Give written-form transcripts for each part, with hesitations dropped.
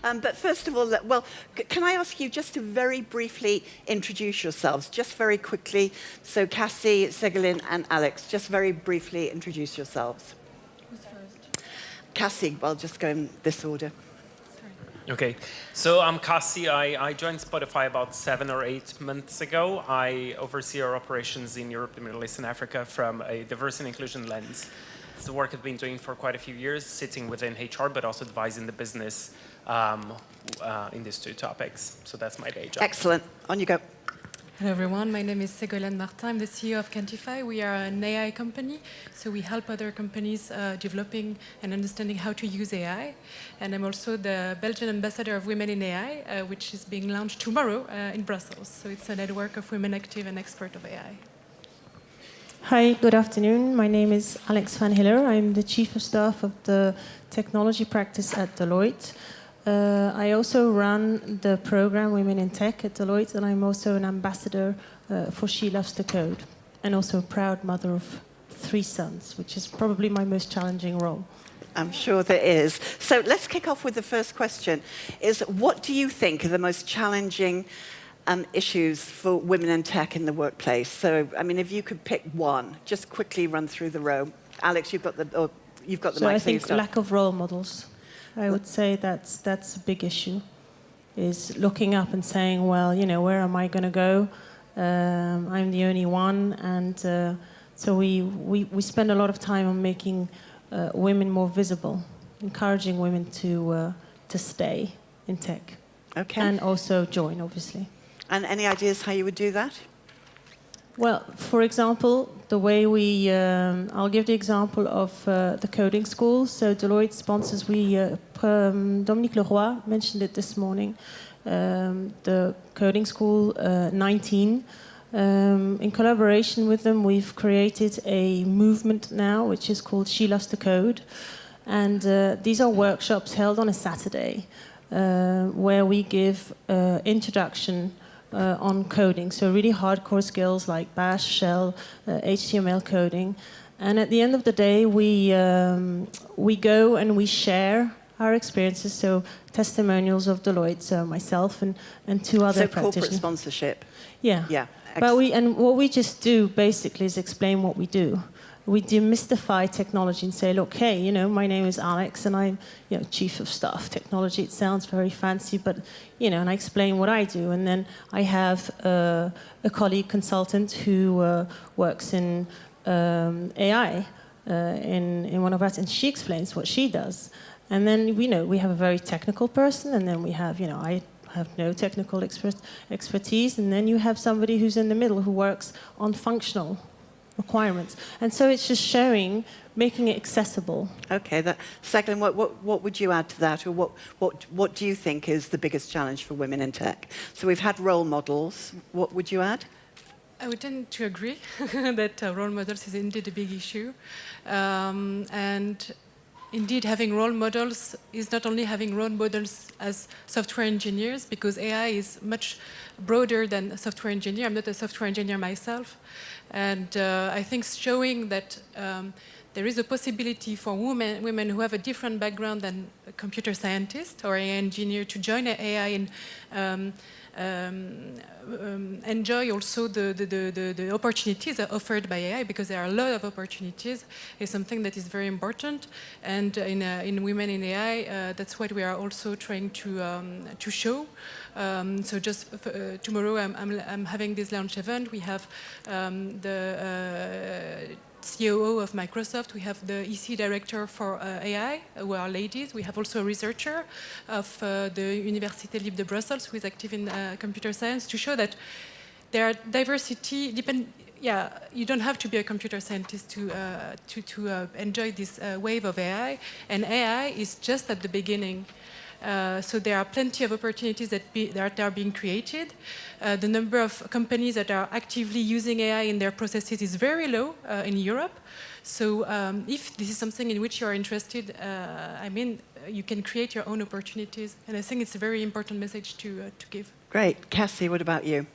But first of all, can I ask you just to very briefly introduce yourselves, just very quickly? So Cassie, Ségolène, and Alex, just very briefly introduce yourselves. Who's first? Cassie, I'll just go in this order. Okay, so I'm Cassie. I joined Spotify about 7 or 8 months ago. I oversee our operations in Europe, the Middle East, and Africa from a diversity and inclusion lens. It's the work I've been doing for quite a few years, sitting within HR, but also advising the business in these two topics. So that's my day job. Excellent. On you go. Hello everyone, my name is Ségolène Martin. I'm the CEO of Kantify. We are an AI company, so we help other companies developing and understanding how to use AI. And I'm also the Belgian ambassador of Women in AI, which is being launched tomorrow in Brussels. So it's a network of women active and expert of AI. Hi, good afternoon. My name is Alexandra Hille. I'm the Chief of Staff of the Technology Practice at Deloitte. I also run the program Women in Tech at Deloitte, and I'm also an ambassador for She Loves the Code, and also a proud mother of 3 sons, which is probably my most challenging role. I'm sure there is. So let's kick off with the first question. What do you think are the most challenging issues for women in tech in the workplace? So, I mean, if you could pick one, just quickly run through the row. Alex, you've got the mic. So I think lack of role models. I would say that's a big issue, is looking up and saying, well, you know, where am I going to go? I'm the only one. And so we spend a lot of time on making women more visible, encouraging women to stay in tech. Okay. And also join, obviously. And any ideas how you would do that? Well, for example, the way I'll give the example of the coding school. So Deloitte sponsors, Dominique Leroy mentioned it this morning, the coding school 19. In collaboration with them, we've created a movement now, which is called She Loves the Code. And these are workshops held on a Saturday where we give introduction on coding, so really hardcore skills like Bash, Shell, HTML coding. And at the end of the day, we go and we share our experiences, so testimonials of Deloitte, so myself and 2 other practitioners. So corporate sponsorship. Yeah. Yeah. But what we just do basically is explain what we do. We demystify technology and say, look, hey, you know, my name is Alex and I'm, you know, Chief of Staff Technology. It sounds very fancy, but, you know, and I explain what I do. And then I have a colleague consultant who works in AI in one of us, and she explains what she does. And then, we have a very technical person, and then we have, I have no technical expertise, and then you have somebody who's in the middle who works on functional requirements. And so it's just making it accessible. Okay, Ségolène, what would you add to that, or what do you think is the biggest challenge for women in tech? So we've had role models. What would you add? I would tend to agree that role models is indeed a big issue. And indeed, having role models is not only having role models as software engineers, because AI is much broader than a software engineer. I'm not a software engineer myself. And I think showing that there is a possibility for women who have a different background than a computer scientist or AI engineer to join AI and enjoy also the opportunities opfered by AI, because there are a lot of opportunities, is something that is very important. And in Women in AI, that's what we are also trying to show. So just tomorrow, I'm having this launch event. We have the COO of Microsoft. We have the EC director for AI, who are ladies. We have also a researcher of the Université Libre de Brussels, who is active in computer science, to show that there are diversity. You don't have to be a computer scientist to enjoy this wave of AI, and AI is just at the beginning. So there are plenty of opportunities that are being created. The number of companies that are actively using AI in their processes is very low in Europe. So if this is something in which you are interested, you can create your own opportunities. And I think it's a very important message to give. Great. Cassie, what about you?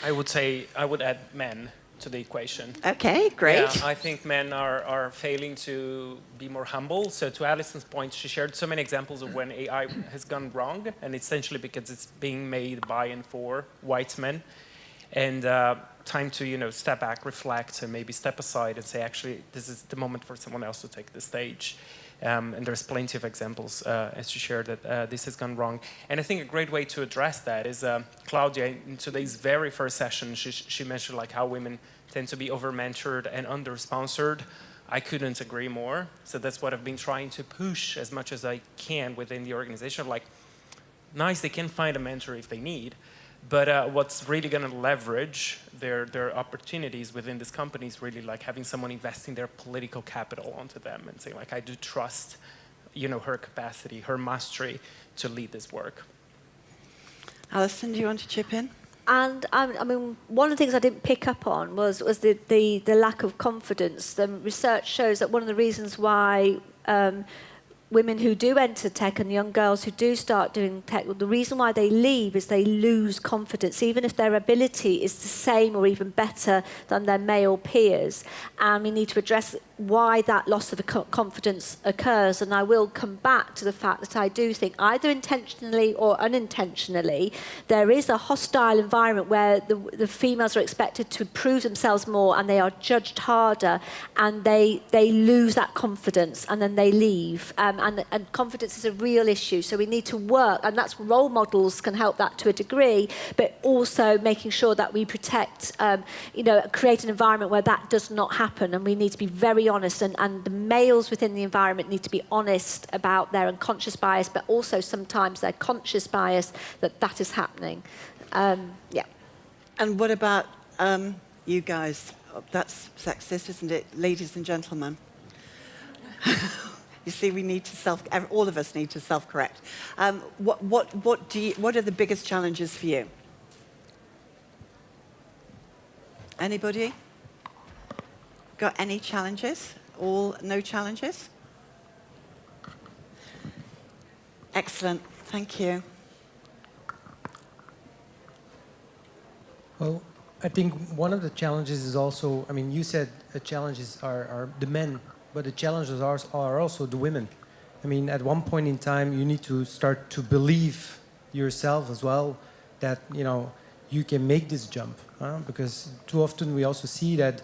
I would say I would add men. to the equation. Okay, great. Yeah, I think men are failing to be more humble. So to Allison's point, she shared so many examples of when AI has gone wrong, and essentially because it's being made by and for white men. And time to step back, reflect, and maybe step aside and say, actually, this is the moment for someone else to take the stage. And there's plenty of examples, as she shared, that this has gone wrong. And I think a great way to address that is Claudia, in today's very first session, she mentioned like how women tend to be over-mentored and under-sponsored. I couldn't agree more. So that's what I've been trying to push as much as I can within the organization. Like, nice, they can find a mentor if they need. But what's really going to leverage their opportunities within this company is really like having someone investing their political capital onto them and saying like, I do trust, her capacity, her mastery to lead this work. Alison, do you want to chip in? And I mean, one of the things I didn't pick up on was the lack of confidence. The research shows that one of the reasons why women who do enter tech and young girls who do start doing tech, the reason why they leave is they lose confidence, even if their ability is the same or even better than their male peers. And we need to address why that loss of confidence occurs. And I will come back to the fact that I do think, either intentionally or unintentionally, there is a hostile environment where the females are expected to prove themselves more and they are judged harder, and they lose that confidence and then they leave. And confidence is a real issue. So we need to work, and that's role models can help that to a degree, but also making sure that we protect, create an environment where that does not happen. And we need to be very honest, and the males within the environment need to be honest about their unconscious bias, but also sometimes their conscious bias that is happening. Yeah. And what about you guys? That's sexist, isn't it, ladies and gentlemen? You see, we need to all of us need to self-correct. What are the biggest challenges for you? Anybody? Got any challenges? No challenges? Excellent, thank you. Well, I think one of the challenges is also, I mean, you said the challenges are the men, but the challenges are also the women. I mean, at one point in time, you need to start to believe yourself as well that, you can make this jump. Because too often we also see that,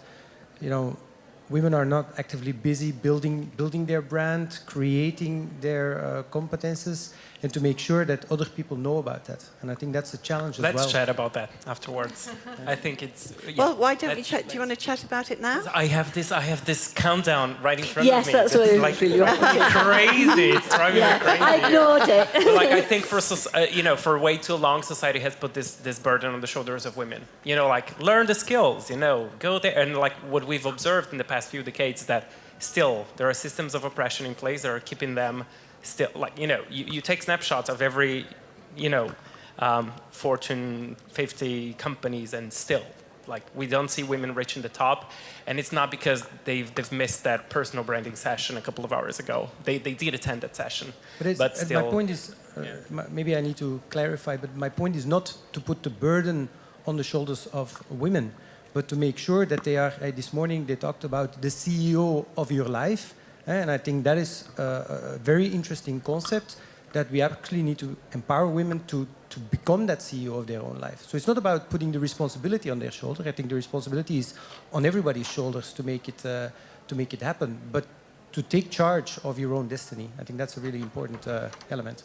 women are not actively busy building their brand, creating their competences, and to make sure that other people know about that. And I think that's a challenge as well. Let's chat about that afterwards. I think it's... Yeah, well, why don't we chat? Do you want to chat about it now? I have this countdown right in front of me. Yes, that's what like crazy. It's driving me crazy. I ignored it. Like, I think for way too long, society has put this burden on the shoulders of women. Like, learn the skills, go there. And like what we've observed in the past few decades, that still there are systems of oppression in place that are keeping them still, like, you take snapshots of every, Fortune 50 companies, and still, like, we don't see women reaching the top. And it's not because they've missed that personal branding session a couple of hours ago. They did attend that session. But still, my point is, maybe I need to clarify, but my point is not to put the burden on the shoulders of women, but to make sure that they are, this morning they talked about the CEO of your life. And I think that is a very interesting concept, that we actually need to empower women to become that CEO of their own life. So it's not about putting the responsibility on their shoulder. I think the responsibility is on everybody's shoulders to make it happen. But to take charge of your own destiny, I think that's a really important element.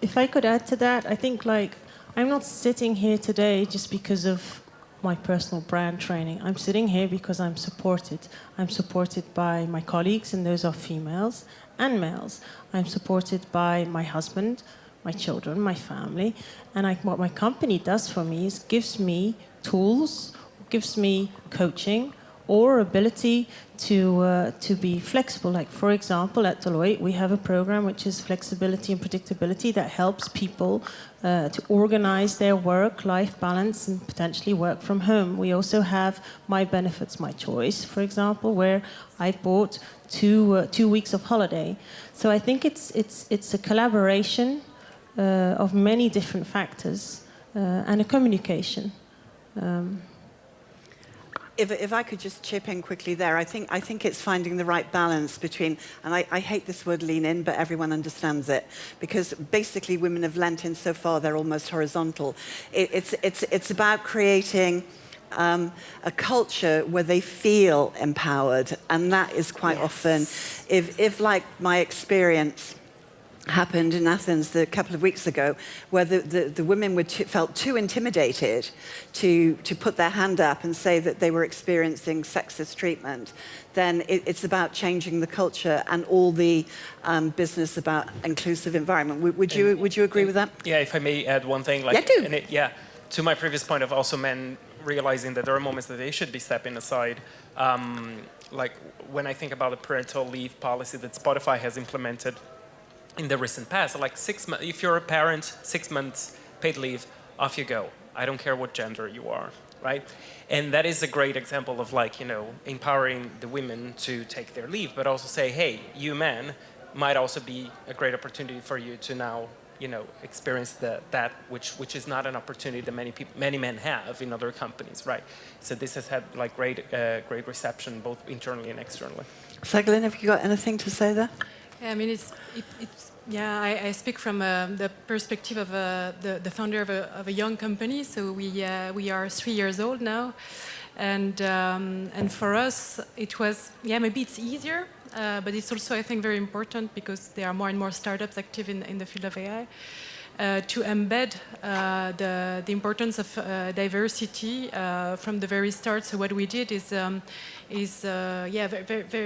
If I could add to that, I think I'm not sitting here today just because of my personal brand training. I'm sitting here because I'm supported. I'm supported by my colleagues, and those are females and males. I'm supported by my husband, my children, my family. And what my company does for me is gives me tools, gives me coaching or ability to be flexible. Like, for example, at Deloitte, we have a program which is flexibility and predictability that helps people to organize their work-life balance and potentially work from home. We also have My Benefits, My Choice, for example, where I've bought 2 weeks of holiday. So I think it's a collaboration of many different factors and a communication. If I could just chip in quickly there, I think it's finding the right balance between, and I hate this word lean in, but everyone understands it, because basically women have lent in so far, they're almost horizontal. It's about creating a culture where they feel empowered, and that is quite often, if like my experience happened in Athens a couple of weeks ago, where the women felt too intimidated to put their hand up and say that they were experiencing sexist treatment, then it's about changing the culture and all the business about inclusive environment. Would you agree with that? Yeah, if I may add one thing. Yeah, do. To my previous point of also men realizing that there are moments that they should be stepping aside. Like when I think about the parental leave policy that Spotify has implemented in the recent past, like 6 months, if you're a parent, 6 months paid leave, off you go. I don't care what gender you are, right? And that is a great example of empowering the women to take their leave, but also say, hey, you men might also be a great opportunity for you to now, experience that which is not an opportunity that many men have in other companies, right? So this has had great reception both internally and externally. Ségolène, have you got anything to say there? Yeah, I mean, I speak from the perspective of the founder of a young company. So we are 3 years old now, and for us it was maybe it's easier, but it's also I think very important because there are more and more startups active in the field of AI. To embed the importance of diversity from the very start. So what we did is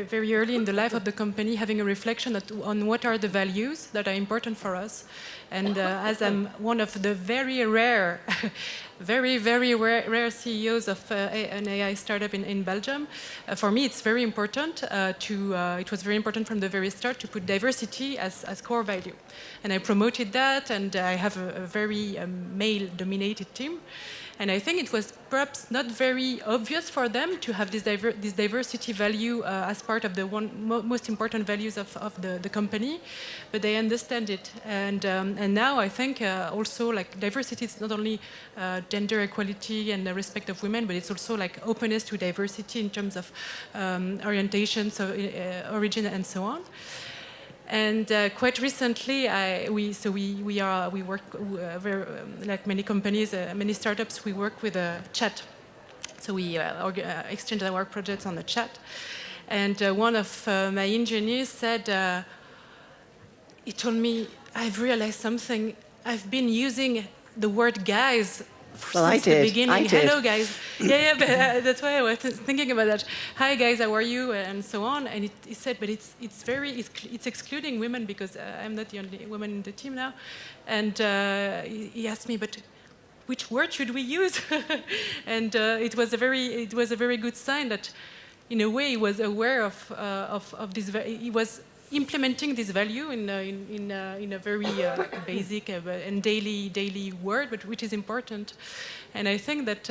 very early in the life of the company, having a reflection on what are the values that are important for us. And as I'm one of the very rare, very rare CEOs of an AI startup in Belgium, for me it's very important it was very important from the very start to put diversity as core value. And I promoted that, and I have a very male-dominated team. And I think it was perhaps not very obvious for them to have this diversity value as part of the most important values of the company, but they understand it. And now I think also like diversity is not only gender equality and the respect of women, but it's also like openness to diversity in terms of orientation, so origin, and so on. And quite recently, we work like many companies, many startups. We work with a chat, so we exchange our projects on the chat. And one of my engineers said, he told me, "I've realized something. I've been using the word guys." Since the beginning. Hello, guys. But that's why I was thinking about that. Hi, guys, how are you? And so on. And he said, but it's excluding women because I'm not the only woman in the team now. And he asked me, but which word should we use? And it was a very good sign that, in a way, he was aware of this. He was implementing this value in a very basic and daily word, but which is important. And I think that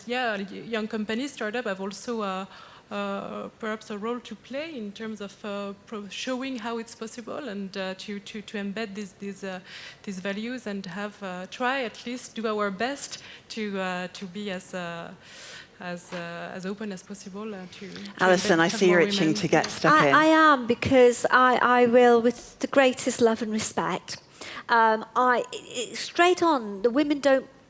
young companies, startup have also perhaps a role to play in terms of showing how it's possible and to embed these values and have try at least do our best to be as open as possible. Alison, I see you're itching to get stuck in. I am, because I will, with the greatest love and respect, straight on, the women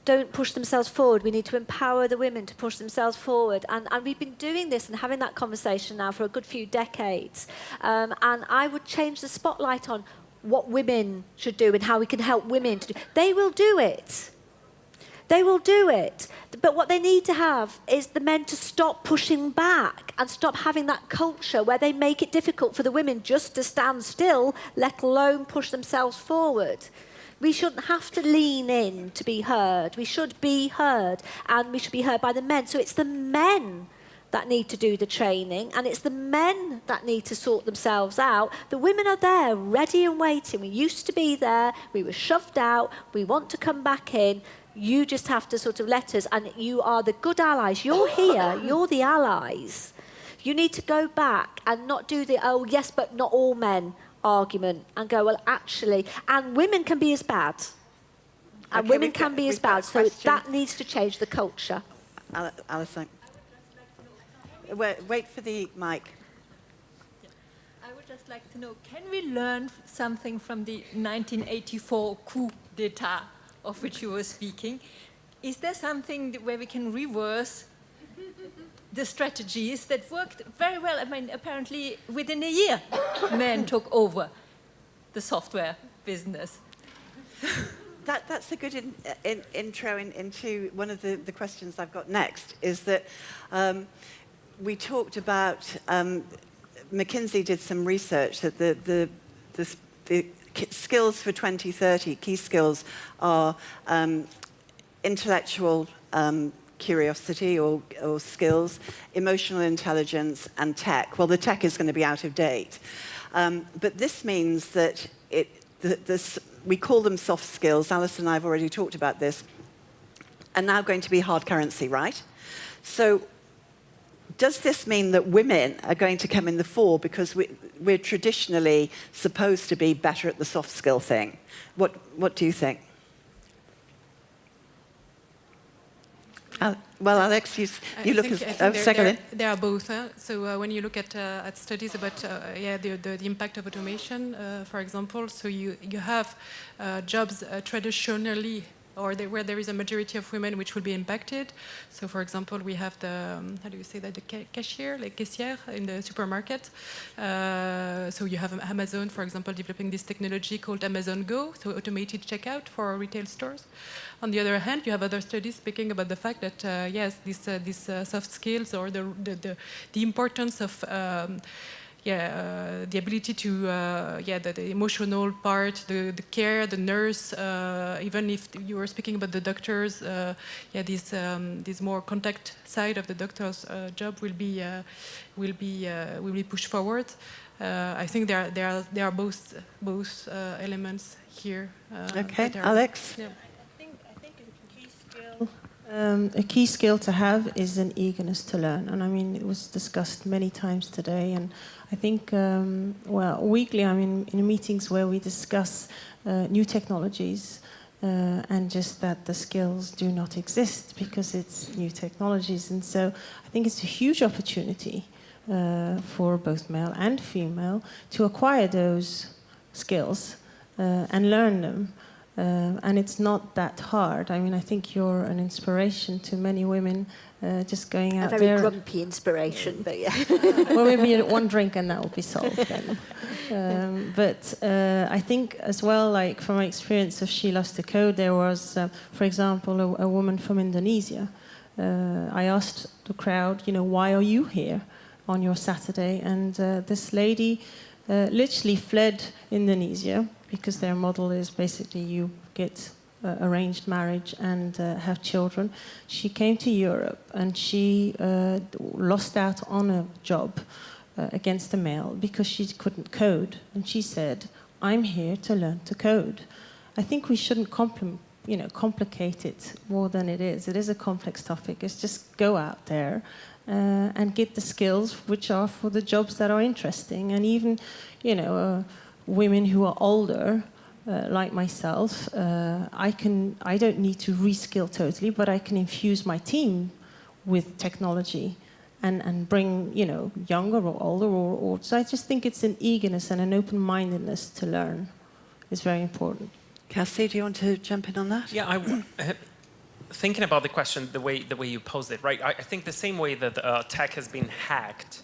don't push themselves forward. We need to empower the women to push themselves forward. And we've been doing this and having that conversation now for a good few decades. And I would change the spotlight on what women should do and how we can help women to do. They will do it. They will do it. But what they need to have is the men to stop pushing back and stop having that culture where they make it difficult for the women just to stand still, let alone push themselves forward. We shouldn't have to lean in to be heard. We should be heard, and we should be heard by the men. So it's the men that need to do the training, and it's the men that need to sort themselves out. The women are there, ready and waiting. We used to be there. We were shoved out. We want to come back in. You just have to sort of let us, and you are the good allies. You're here, you're the allies. You need to go back and not do the, oh, yes, but not all men argument, and go, well, actually, and women can be as bad. And women can be as bad, so that needs to change the culture. Alison. Wait for the mic. I would just like to know, can we learn something from the 1984 coup d'etat of which you were speaking? Is there something where we can reverse the strategies that worked very well? I mean, apparently within a year, men took over the software business. That's a good intro into one of the questions I've got next, is that we talked about, McKinsey did some research that the skills for 2030, key skills, are intellectual curiosity or skills, emotional intelligence, and tech. Well, the tech is going to be out of date. But this means that we call them soft skills. Alison and I have already talked about this, are now going to be hard currency, right? So does this mean that women are going to come in the fore because we're traditionally supposed to be better at the soft skill thing? What do you think? Well, Alex, you look as Ségolène. They are both. So when you look at studies about the impact of automation, for example, so you have jobs traditionally or where there is a majority of women which will be impacted. So, for example, we have the, how do you say that, the cashier, like caissière in the supermarket. So you have Amazon, for example, developing this technology called Amazon Go, so automated checkout for retail stores. On the other hand, you have other studies speaking about the fact that, yes, these soft skills or the importance of the ability to, the emotional part, the care, the nurse, even if you were speaking about the doctors, this more contact side of the doctor's job will be pushed forward. I think there are both elements here. Okay, Alex. Yeah. I think a key skill to have is an eagerness to learn, and I mean it was discussed many times today, and I think weekly I'm in meetings where we discuss new technologies and just that the skills do not exist because it's new technologies, and so I think it's a huge opportunity for both male and female to acquire those skills and learn them. And it's not that hard. I mean, I think you're an inspiration to many women just going out there. A very grumpy inspiration, but yeah. Well, maybe one drink and that will be solved then. But I think as well, like from my experience of She Loves the Code, there was, for example, a woman from Indonesia. I asked the crowd, why are you here on your Saturday? And this lady literally fled Indonesia, because their model is basically you get arranged marriage and have children. She came to Europe and she lost out on a job against a male because she couldn't code. And she said, I'm here to learn to code. I think we shouldn't complicate it more than it is. It is a complex topic. It's just go out there and get the skills which are for the jobs that are interesting. And even, women who are older, like myself, I don't need to reskill totally, but I can infuse my team with technology and bring, younger or older or so I just think it's an eagerness and an open-mindedness to learn is very important. Cassie, do you want to jump in on that? Yeah, thinking about the question, the way you posed it, right? I think the same way that tech has been hacked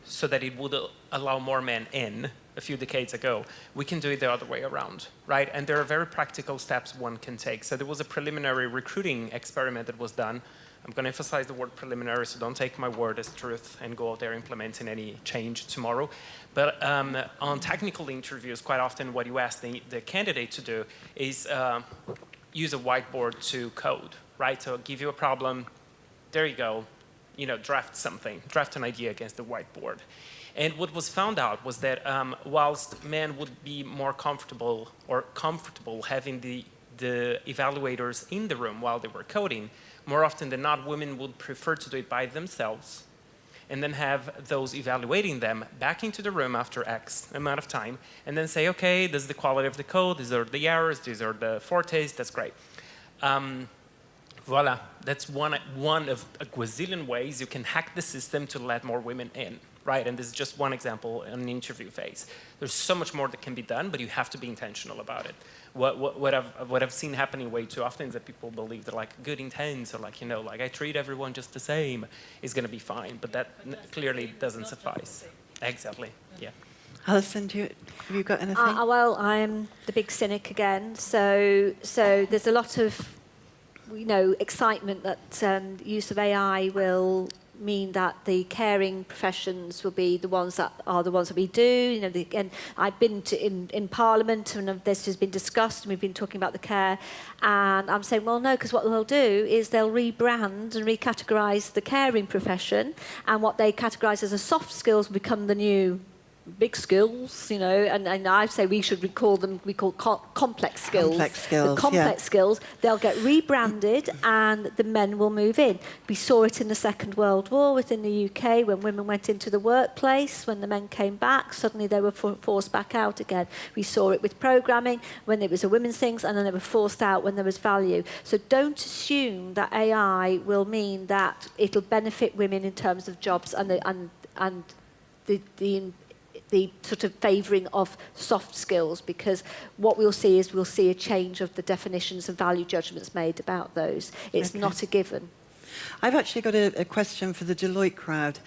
so that it would allow more men in a few decades ago, we can do it the other way around, right? And there are very practical steps one can take. So there was a preliminary recruiting experiment that was done. I'm going to emphasize the word preliminary, so don't take my word as truth and go out there implementing any change tomorrow. But on technical interviews, quite often what you ask the candidate to do is use a whiteboard to code, right? So give you a problem, there you go, draft an idea against the whiteboard. And what was found out was that whilst men would be more comfortable having the evaluators in the room while they were coding, more often than not, women would prefer to do it by themselves and then have those evaluating them back into the room after X amount of time and then say, okay, this is the quality of the code, these are the errors, these are the fortes, that's great. Voila, that's one of a gazillion ways you can hack the system to let more women in, right? And this is just one example in an interview phase. There's so much more that can be done, but you have to be intentional about it. What I've seen happening way too often is that people believe that like good intent or like, you know, like I treat everyone just the same is going to be fine, but that clearly doesn't suffice. Exactly, yeah. Alison, have you got anything? Well, I'm the big cynic again. So there's a lot of, you know, excitement that use of AI will mean that the caring professions will be the ones that we do. You know, and I've been in Parliament and this has been discussed and we've been talking about the care, and I'm saying, well, no, because what they'll do is they'll rebrand and recategorise the caring profession, and what they categorise as a soft skills will become the new big skills, you know, and I say we call complex skills. Complex skills, the complex skills, they'll get rebranded and the men will move in. We saw it in the Second World War within the UK when women went into the workplace, when the men came back, suddenly they were forced back out again. We saw it with programming when it was a women's things, and then they were forced out when there was value. So don't assume that AI will mean that it'll benefit women in terms of jobs and the sort of favouring of soft skills, because what we'll see a change of the definitions and value judgments made about those. It's not a given. I've actually got a question for the Deloitte crowd.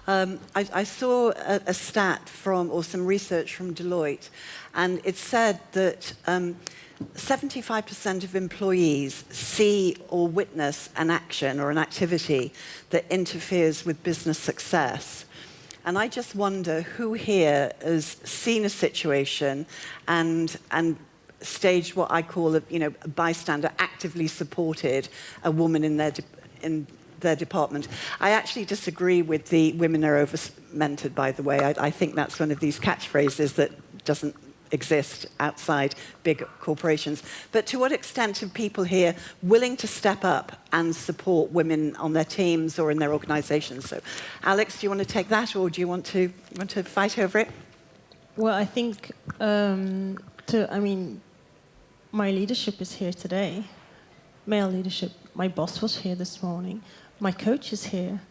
I saw a stat or some research from Deloitte, and it said that 75% of employees see or witness an action or an activity that interferes with business success. And I just wonder who here has seen a situation and staged what I call a bystander, actively supported a woman in their department. I actually disagree with the women are over-mentored, by the way. I think that's one of these catchphrases that doesn't exist outside big corporations. But to what extent are people here willing to step up and support women on their teams or in their organizations? So, Alex, do you want to take that, or do you want to fight over it? Well, I think, my leadership is here today, male leadership. My boss was here this morning. My coach is here.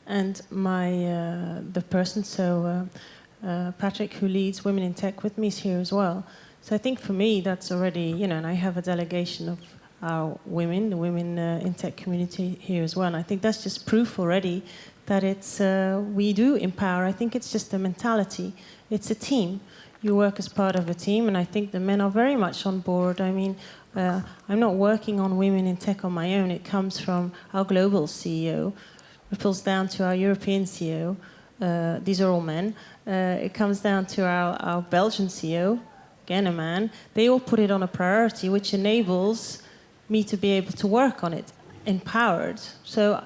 And the person, Patrick, who leads Women in Tech with me, is here as well. So I think for me, that's already, and I have a delegation of our women, the women in tech community here as well. And I think that's just proof already that we do empower. I think it's just a mentality. It's a team. You work as part of a team, and I think the men are very much on board. I mean, I'm not working on women in tech on my own. It comes from our global CEO, ripples down to our European CEO. These are all men. It comes down to our Belgian CEO, again a man. They all put it on a priority, which enables me to be able to work on it, empowered. So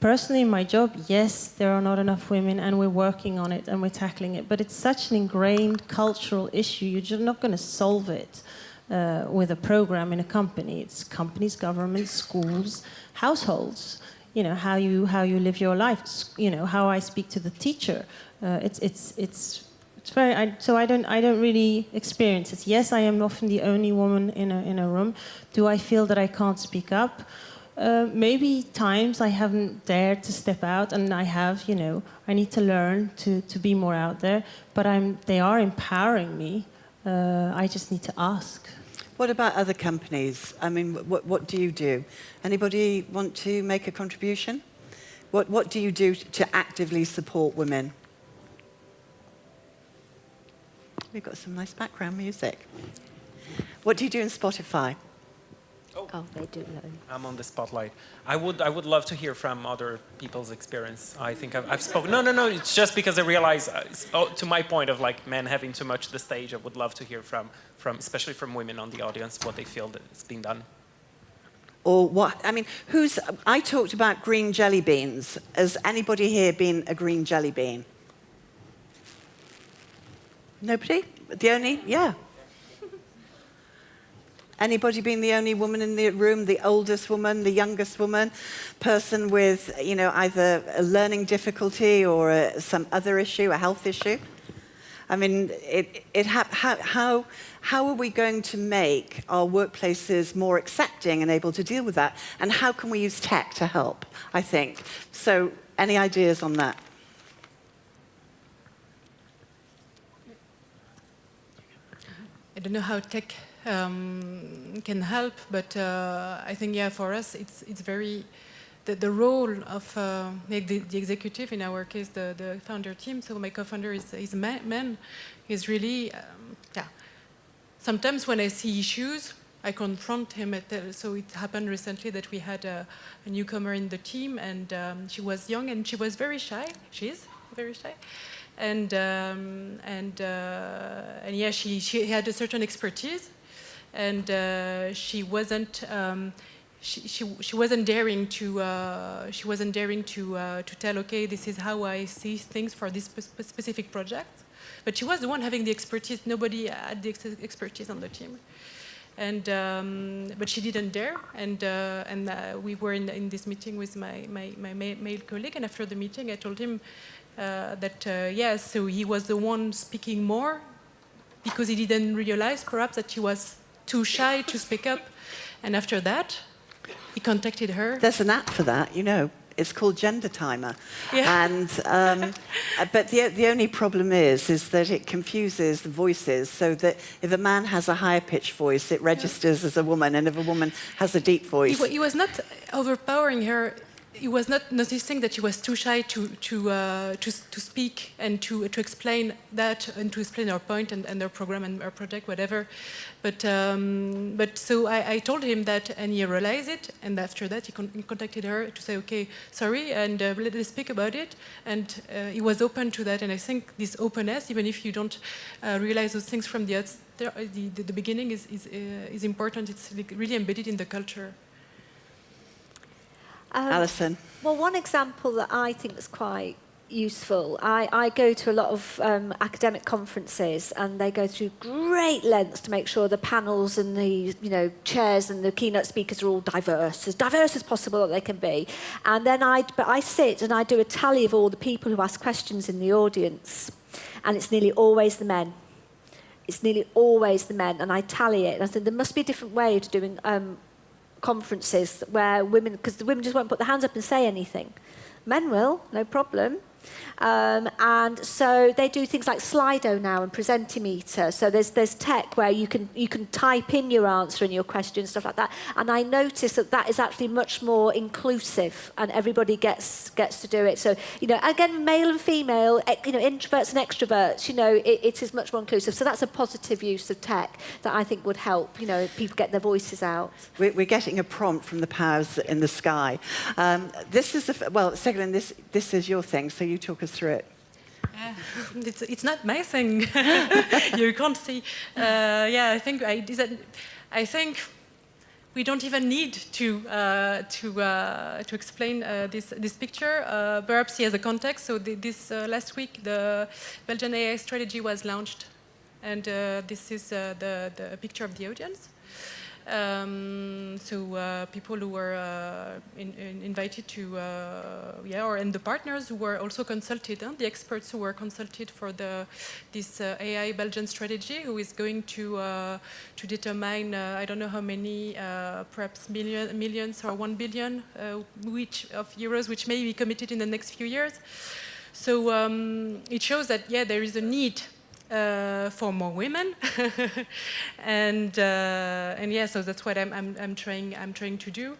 personally in my job, yes, there are not enough women and we're working on it and we're tackling it, but it's such an ingrained cultural issue. You're just not going to solve it with a program in a company. It's companies, governments, schools, households. How you live your life. How I speak to the teacher. It's very. So I don't really experience it. Yes, I am often the only woman in a room. Do I feel that I can't speak up? Maybe times I haven't dared to step out, and I have. I need to learn to be more out there. But they are empowering me. I just need to ask. What about other companies? I mean, what do you do? Anybody want to make a contribution? What do you do to actively support women? We've got some nice background music. What do you do in Spotify? Oh, they do know. I'm on the spotlight. I would love to hear from other people's experience. I think I've spoken. No. It's just because I realize, to my point of like men having too much the stage. I would love to hear from especially from women on the audience, what they feel that it's being done. Or what? I mean, I talked about green jelly beans. Has anybody here been a green jelly bean? Nobody? Yeah. Anybody being the only woman in the room, the oldest woman, the youngest woman, person with, either a learning difficulty or some other issue, a health issue? I mean, how are we going to make our workplaces more accepting and able to deal with that? And how can we use tech to help, I think? So any ideas on that? I don't know how tech can help, but I think, yeah, for us, it's very... The role of the executive, in our case, the founder team, so my co-founder is man, is really, Sometimes when I see issues, I confront him. So it happened recently that we had a newcomer in the team, and she was young and she was very shy. She is very shy. And yeah, she had a certain expertise, and she wasn't daring to tell, okay, this is how I see things for this specific project. But she was the one having the expertise. Nobody had the expertise on the team, and but she didn't dare. And we were in this meeting with my male colleague, and after the meeting, I told him that yes, so he was the one speaking more because he didn't realize perhaps that she was too shy to speak up. And after that, he contacted her. There's an app for that, you know. It's called Gender Timer. Yeah. And, but the only problem is that it confuses the voices, so that if a man has a higher pitched voice, it registers as a woman, and if a woman has a deep voice... He was not overpowering her. He was not noticing that she was too shy to speak and to explain that and to explain our point and their program and our project, whatever. But so I told him that, and he realized it. And after that, he contacted her to say, okay, sorry, and let's speak about it. And he was open to that. And I think this openness, even if you don't realize those things from the beginning, is important. It's like really embedded in the culture. Allison. Well, one example that I think is quite useful, I go to a lot of academic conferences, and they go through great lengths to make sure the panels and the chairs and the keynote speakers are all diverse as possible that they can be. And then I sit and I do a tally of all the people who ask questions in the audience, and it's nearly always the men. It's nearly always the men, and I tally it. And I said there must be a different way of doing conferences where women, because the women just won't put their hands up and say anything. Men will, no problem. And so they do things like Slido now and Presentimeter. So there's tech where you can type in your answer and your question, stuff like that. And I notice that is actually much more inclusive, and everybody gets to do it. So again, male and female, introverts and extroverts. It is much more inclusive. So that's a positive use of tech that I think would help. People get their voices out. We're getting a prompt from the powers in the sky. This is Ségolène, this is your thing. So you talk us through it. It's not my thing. You can't see. I think we don't even need to explain this picture. Perhaps as a context. So this last week, the Belgian AI strategy was launched, and this is the picture of the audience. People who were invited to, and the partners who were also consulted, the experts who were consulted for this AI Belgian strategy, who is going to determine, I don't know how many, perhaps millions or 1 billion euros, which may be committed in the next few years. So it shows that, there is a need for more women, and so that's what I'm trying to do,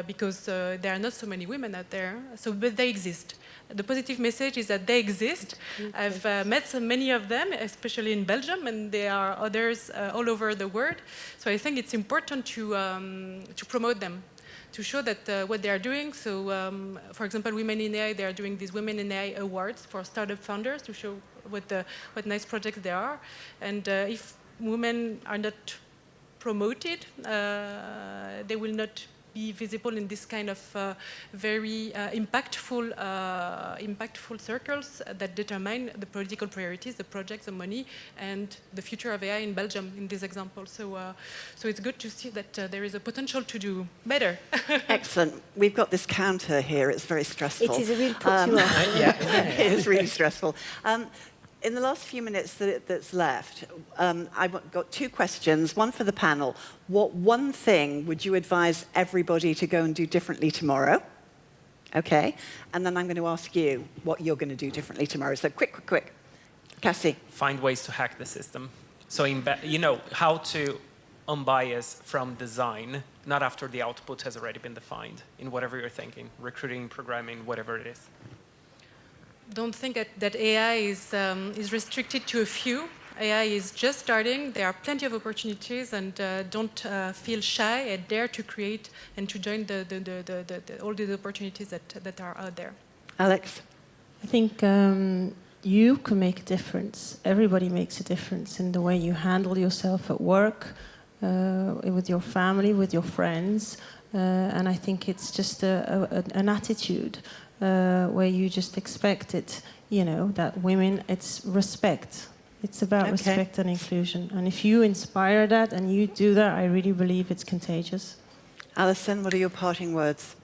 because there are not so many women out there. But they exist. The positive message is that they exist. I've met many of them, especially in Belgium, and there are others all over the world. So I think it's important to promote them, to show that what they are doing. So, for example, Women in AI, they are doing these Women in AI awards for startup founders to show what nice projects there are. And if women are not promoted, they will not be visible in this kind of very impactful circles that determine the political priorities, the projects, the money, and the future of AI in Belgium in this example. So it's good to see that there is a potential to do better. Excellent. We've got this counter here. It's very stressful. It is, it really puts you off. It is really stressful. in the last few minutes that's left, I've got two questions, one for the panel. What one thing would you advise everybody to go and do differently tomorrow? Okay, and then I'm going to ask you what you're going to do differently tomorrow. So quick. Cassie. Find ways to hack the system. So, how to unbias from design, not after the output has already been defined in whatever you're thinking, recruiting, programming, whatever it is. Don't think that AI is restricted to a few. AI is just starting. There are plenty of opportunities, and don't feel shy and dare to create and to join all the opportunities that are out there. Alex? I think you can make a difference. Everybody makes a difference in the way you handle yourself at work, with your family, with your friends. And I think it's just an attitude where you just expect it, that women, it's respect. It's about respect and inclusion. And if you inspire that and you do that, I really believe it's contagious. Alison, what are your parting words?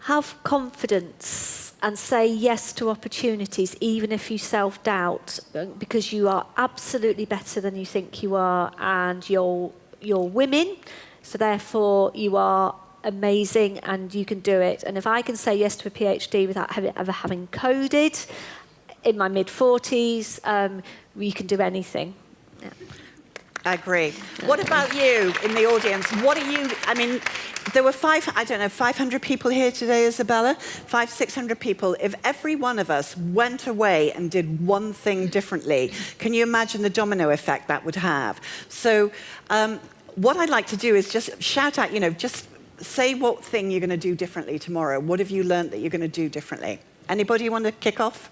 Have confidence and say yes to opportunities, even if you self-doubt, because you are absolutely better than you think you are, and you're women, so therefore you are amazing and you can do it. And if I can say yes to a PhD without ever having coded in my mid-40s, you can do anything. Yeah. I agree. What about you in the audience? What are you, there were 500 people here today, Isabella? 600 people. If every one of us went away and did one thing differently, can you imagine the domino effect that would have? So what I'd like to do is just shout out, just say what thing you're going to do differently tomorrow. What have you learned that you're going to do differently? Anybody want to kick off?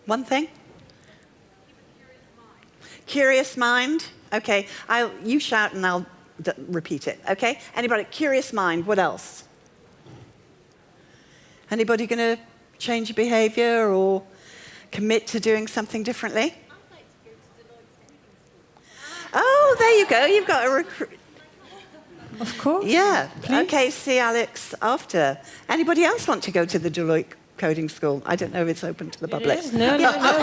One thing? Curious mind. Okay, you shout and I'll repeat it. Okay. Anybody? Curious mind. What else? Anybody going to change your behaviour or commit to doing something differently? I'd like to go to Deloitte's. Oh, there you go. You've got a recruit. Of course. Yeah. Please. Okay. See Alex after. Anybody else want to go to the Deloitte coding school? I don't know if it's open to the public. It is. No,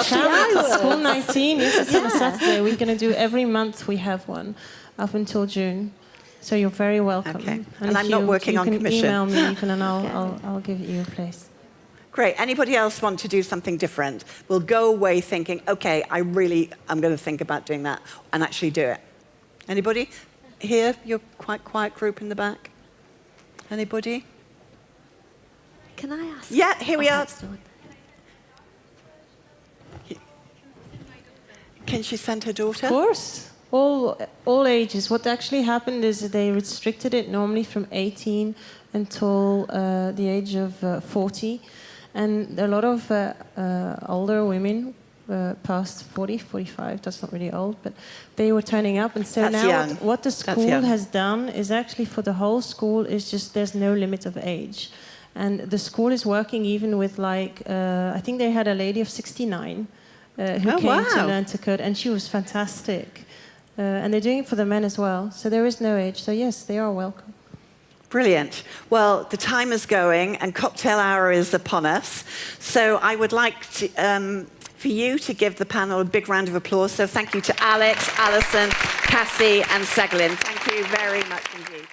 School 19. Yes, it's on a Saturday. We're going to do every month. We have one up until June. So you're very welcome. Okay. And I'm not working on commission. You can email me even, and I'll give you a place. Great. Anybody else want to do something different? We'll go away thinking, okay, I'm going to think about doing that and actually do it. Anybody? Here, you're quite quiet group in the back. Anybody? Can I ask? Yeah, here we are. Can she send her daughter? Of course. All ages. What actually happened is they restricted it normally from 18 until the age of 40. And a lot of older women, past 40, 45, that's not really old, but they were turning up. And so that's now young. what the school has done is actually for the whole school is just there's no limit of age. And the school is working even with I think they had a lady of 69 who came to learn to code, and she was fantastic. And they're doing it for the men as well. So there is no age. So yes, they are welcome. Brilliant. Well, the time is going and cocktail hour is upon us. So I would like to, for you to give the panel a big round of applause. So thank you to Alex, Alison, Cassie and Ségolène. Thank you very much indeed.